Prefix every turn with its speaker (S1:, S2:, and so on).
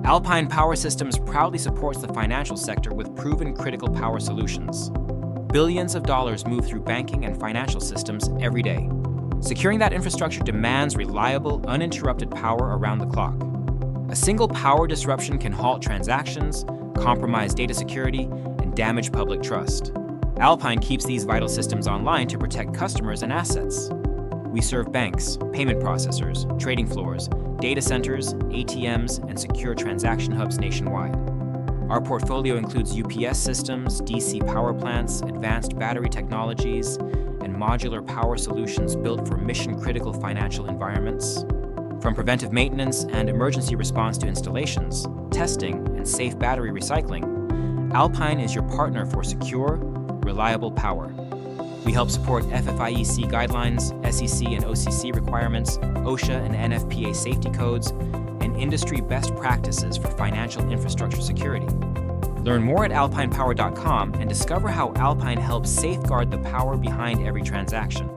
S1: Alpine Power Systems proudly supports the financial sector with proven critical power solutions. Billions of dollars move through banking and financial systems every day. Securing that infrastructure demands reliable, uninterrupted power around the clock. A single power disruption can halt transactions, compromise data security, and damage public trust. Alpine keeps these vital systems online to protect customers and assets. We serve banks, payment processors, trading floors, data centers, ATMs, and secure transaction hubs nationwide. Our portfolio includes UPS systems, DC power plants, advanced battery technologies, and modular power solutions built for mission-critical financial environments. From preventive maintenance and emergency response to installations, testing, and safe battery recycling, Alpine is your partner for secure, reliable power. We help support FFIEC guidelines, SEC and OCC requirements, OSHA and NFPA safety codes, and industry best practices for financial infrastructure security. Learn more at alpinepower.com and discover how Alpine helps safeguard the power behind every transaction.